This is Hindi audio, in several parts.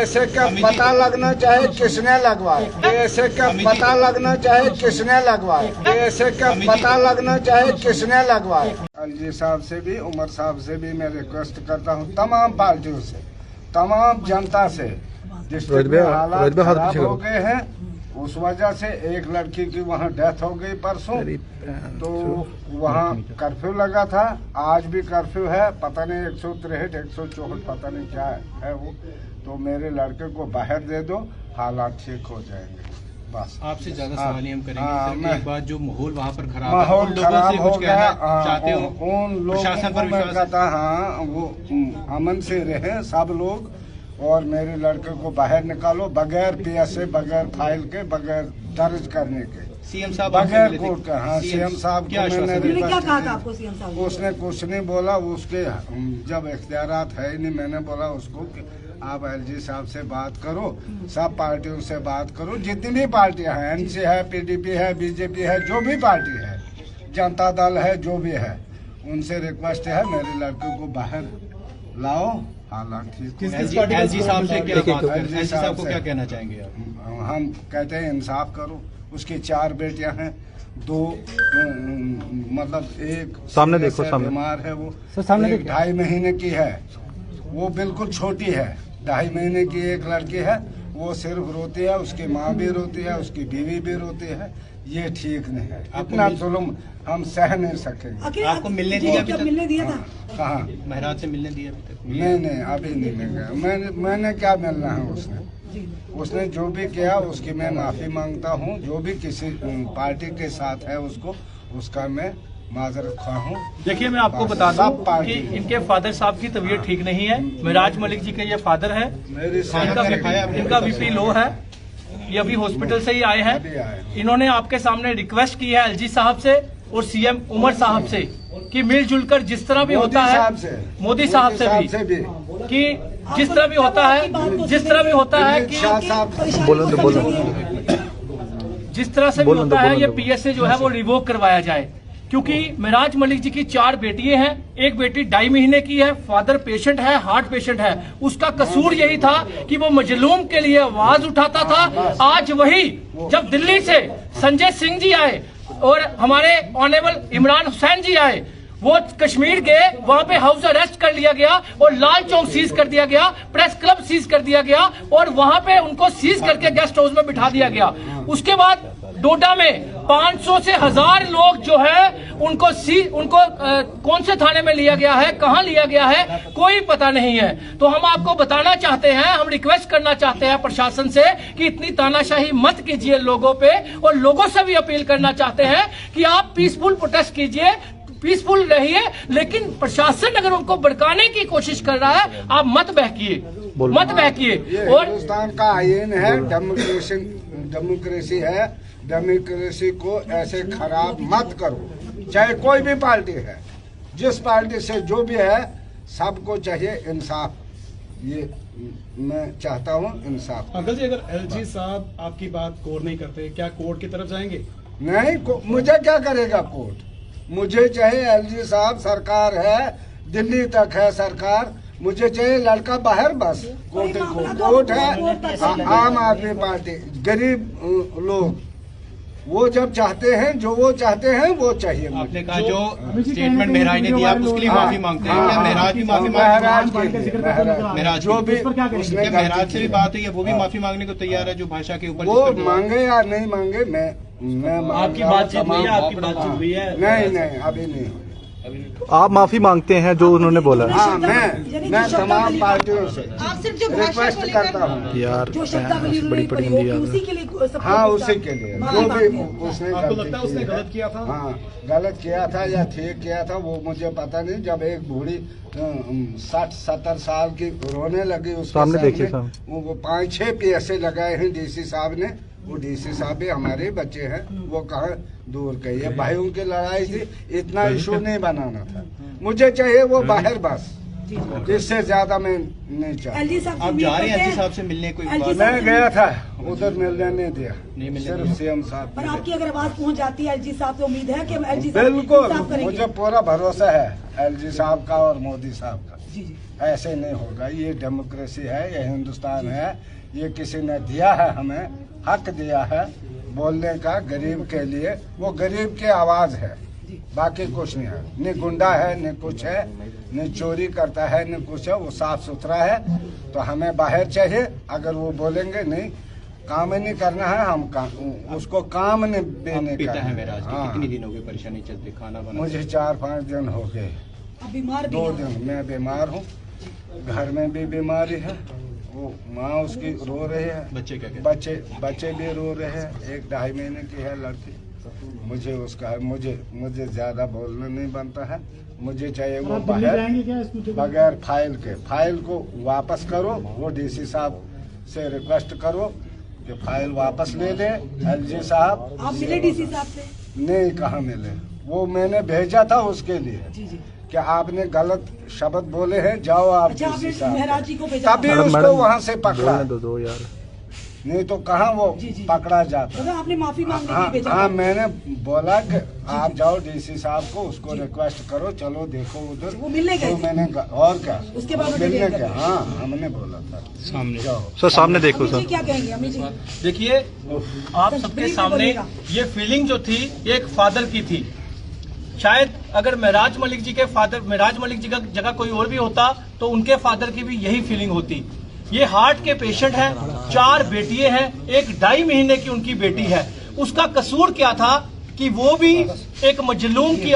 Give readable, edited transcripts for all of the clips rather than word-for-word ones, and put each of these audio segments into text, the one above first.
ऐसे का पता लगना चाहे किसने लगवाया, ऐसे का पता लगना चाहे किसने लगवाया, ऐसे का पता लगना चाहे किसने लगवाया। एलजी साहब से भी, उमर साहब से भी मैं रिक्वेस्ट करता हूँ, तमाम पार्टियों से, तमाम जनता से, डिस्ट्रिक्ट में हालात खराब हो गए हैं। उस वजह से एक लड़की की वहाँ डेथ हो गई परसों, तो वहाँ कर्फ्यू लगा था, आज भी कर्फ्यू है, पता नहीं 163 164 पता नहीं क्या है वो। तो मेरे लड़के को बाहर दे दो, हालात ठीक हो जाएंगे। बस आपसे ज्यादा सवाल हम करेंगे। एक बात, जो माहौल वहाँ पर खराब माहौल खराब हो गया, चाहते हो उन लोगों को मैं कहता, हाँ वो अमन से रहे सब लोग, और मेरे लड़के को बाहर निकालो बगैर PSA, बगैर फाइल के, बगैर दर्ज करने के, सीएम साहब बगैर कोर्ट का। हाँ, सीएम साहब को मैंने क्या कहा था आपको सीएम साहब? उसने कुछ नहीं बोला, उसके जब इख्तियारात है नहीं, मैंने बोला उसको कि आप एलजी साहब से बात करो, सब पार्टियों से बात करो, जितनी भी पार्टियां हैं, NC है, PDP है, BJP है, जो भी पार्टी है, जनता दल है, जो भी है, उनसे रिक्वेस्ट है मेरे लड़के को बाहर लाओ, हालात ठीक। एलजी साहब से क्या बात करें? एलजी साहब को क्या कहना चाहेंगे आप? हम कहते हैं इंसाफ करो। उसकी 4 बेटियां हैं, 2 मतलब एक सामने देखो, सामने बीमार है वो, सामने 2.5 महीने की है, वो बिल्कुल छोटी है, 2.5 महीने की एक लड़की है, वो सिर्फ रोती है, उसकी माँ भी रोती है, उसकी बीवी भी रोती है। ये ठीक नहीं है, इतना जुल्म हम सह नहीं सकेंगे। आपको मिलने दिया अभी तक? मिलने दिया था? कहाँ? महराज से मिलने दिया अभी तक? नहीं, अभी नहीं मिल गया। मैंने क्या मिलना है उसने जो भी किया उसकी मैं माफी मांगता हूँ। जो भी किसी पार्टी के साथ है उसका मैं माजरत खा हूँ। देखिए, मैं आपको बता दूं कि इनके फादर साहब की तबीयत ठीक नहीं है। महराज मलिक जी के ये फादर है, इनका BP लो है, ये अभी हॉस्पिटल से ही आए हैं। इन्होंने आपके सामने रिक्वेस्ट की है एलजी साहब से और CM उमर साहब से कि मिलजुल कर जिस तरह भी होता है, मोदी साहब से भी, कि जिस तरह भी होता है कि जिस तरह से भी होता है, ये PSA जो है वो रिवोक करवाया जाए। क्योंकि महराज मलिक जी की 4 बेटियां हैं, एक बेटी 2.5 महीने की है, फादर पेशेंट है, हार्ट पेशेंट है। उसका कसूर यही था कि वो मजलूम के लिए आवाज उठाता था। आज वही जब दिल्ली से संजय सिंह जी आए और हमारे ऑनरेबल इमरान हुसैन जी आए, वो कश्मीर गए, वहां पे हाउस अरेस्ट कर लिया गया और लाल चौक सीज कर दिया गया, प्रेस क्लब सीज कर दिया गया और वहां पे उनको सीज करके गेस्ट हाउस में बिठा दिया गया। उसके बाद डोडा में 500 से 1000 लोग जो है उनको कौन से थाने में लिया गया है, कहां लिया गया है, कोई पता नहीं है। तो हम आपको बताना चाहते हैं, हम रिक्वेस्ट करना चाहते हैं प्रशासन से कि इतनी तानाशाही मत कीजिए लोगों पे, और लोगों से भी अपील करना चाहते हैं कि आप पीसफुल प्रोटेस्ट कीजिए, पीसफुल रहिए, लेकिन प्रशासन अगर उनको भड़काने की कोशिश कर रहा है, आप मत बहकिए। और हिंदुस्तान का आईन है, डेमोक्रेसी है, डेमोक्रेसी को ऐसे खराब मत करो। चाहे कोई भी पार्टी है, जिस पार्टी से जो भी है, सबको चाहिए इंसाफ। ये मैं चाहता हूँ, इंसाफ। अंकल जी, अगर एलजी साहब आपकी बात कोर्ट नहीं करते, क्या कोर्ट की तरफ जाएंगे? नहीं, मुझे क्या करेगा कोर्ट? मुझे चाहिए एलजी साहब, सरकार है, दिल्ली तक है सरकार, मुझे चाहिए लड़का बाहर, बस। कोर्ट है, आम आदमी पार्टी, गरीब लोग, वो जब चाहते हैं, जो वो चाहते हैं वो चाहिए। आपने कहा जो स्टेटमेंट महराज ने दिया, आप उसके लिए माफी मांगते हैं? क्या महराज भी माफी महराज जो भी उसने महराज से भी बात हुई है, वो भी माफी मांगने को तैयार है? जो भाषा के ऊपर वो मांगे या नहीं मांगे, मैं आपकी बातचीत हुई है? नहीं, अभी नहीं। आप माफी मांगते हैं जो उन्होंने बोला? हाँ, मैं तमाम पार्टियों से रिक्वेस्ट करता हूँ यार, बड़ी हिंदी। हाँ, उसी के लिए जो भी उसने, आपको लगता है उसने गलत किया था? हाँ, गलत किया था या ठीक किया था वो मुझे पता नहीं। जब एक बूढ़ी 60-70 साल की रोने लगी, उसके सामने देखिए, वो 5-6 PSA लगाए हैं DC साहब ने। वो DC साहब भी हमारे बच्चे हैं, वो कहाँ दूर गई है। भाइयों की लड़ाई थी, इतना इशू नहीं बनाना था। मुझे चाहिए वो बाहर, बस। इससे ज्यादा मैं नहीं चाहता। आप जा रहे हैं एलजी साहब से मिलने? कोई मैं गया था, उधर मिलने नहीं दिया, सिर्फ CM साहब। पर आपकी अगर आवाज पहुंच जाती है एलजी साहब, तो उम्मीद है कि एलजी बिल्कुल, मुझे पूरा भरोसा है एलजी साहब का और मोदी साहब का। जी जी ऐसे नहीं होगा। ये डेमोक्रेसी है, ये हिंदुस्तान है, ये किसी ने दिया है, हमें हक दिया है बोलने का गरीब के लिए। वो गरीब की आवाज है, बाकी कुछ नहीं है। न गुंडा है, न कुछ है, न चोरी करता है, न कुछ है। वो साफ सुथरा है। तो हमें बाहर चाहिए। अगर वो बोलेंगे नहीं काम नहीं करना है, हम उसको काम नहीं देने पिता का है मेराज की, हाँ। कितनी दिनों की परेशानी चलती, खाना बना मुझे 4-5 दिन हो गए। अब बीमार भी 2 हैं। दिन मैं बीमार हूँ, घर में भी बीमारी है। वो माँ उसकी रो रही है, बच्चे क्या कहते बच्चे भी रो रहे हैं। 1-2.5 महीने की है लड़की। मुझे उसका है, मुझे ज्यादा बोलना नहीं बनता है। मुझे चाहिए वो बाहर बगैर फाइल को वापस करो। वो डीसी साहब से रिक्वेस्ट करो कि फाइल वापस ले ले। एलजी साहब आप मिले डीसी साहब से? नहीं, कहाँ मिले। वो मैंने भेजा था उसके लिए जी जी। कि आपने गलत शब्द बोले हैं, जाओ आप अच्छा, आपने डीसी साहब। महराज जी को भेजा? तभी उसको वहाँ से पकड़ा, बोलने दो यार। नहीं तो कहाँ वो जी, जी। पकड़ा जाता। मतलब आपने माफी मांगने के लिए हाँ, भेजा हाँ, था? मैंने बोला कि आप जाओ डीसी साहब को, उसको रिक्वेस्ट करो, चलो देखो उधर। वो मिलने गए तो थे? मैंने और क्या उसके बाद मिलने डिटेल क्या, कर हाँ हमने बोला था सामने जाओ। सर सामने देखो अमित जी सर। क्या कहेंगे? अमित जी देखिए, आप सबके ब्रीफ में सामने बोलिएगा। ये फीलिंग जो थी, ये एक फादर की थी। शायद अगर महराज मलिक जी का जगह कोई और भी होता तो उनके फादर की भी यही फीलिंग होती। ये हार्ट के पेशेंट हैं, 4 बेटियां हैं, एक 2.5 महीने की उनकी बेटी है। उसका कसूर क्या था कि वो भी एक मजलूम की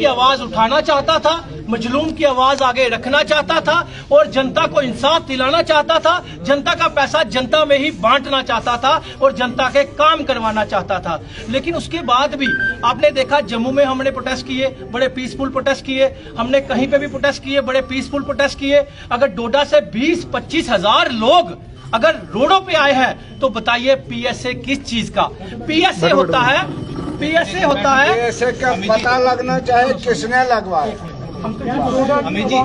आवाज उठाना चाहता था, मजलूम की आवाज आगे रखना चाहता था और जनता को इंसाफ दिलाना चाहता था। जनता का पैसा जनता में ही बांटना चाहता था और जनता के काम करवाना चाहता था। लेकिन उसके बाद भी आपने देखा, जम्मू में हमने प्रोटेस्ट किए, बड़े पीसफुल प्रोटेस्ट किए। हमने कहीं पे भी प्रोटेस्ट किए, बड़े पीसफुल प्रोटेस्ट किए। अगर डोडा से 20-25 हजार लोग अगर रोडों पे आए हैं तो बताइए पीएसए किस चीज का? पीएसए होता है ऐसे का पता लगना चाहे किसने लगवाया। अमित जी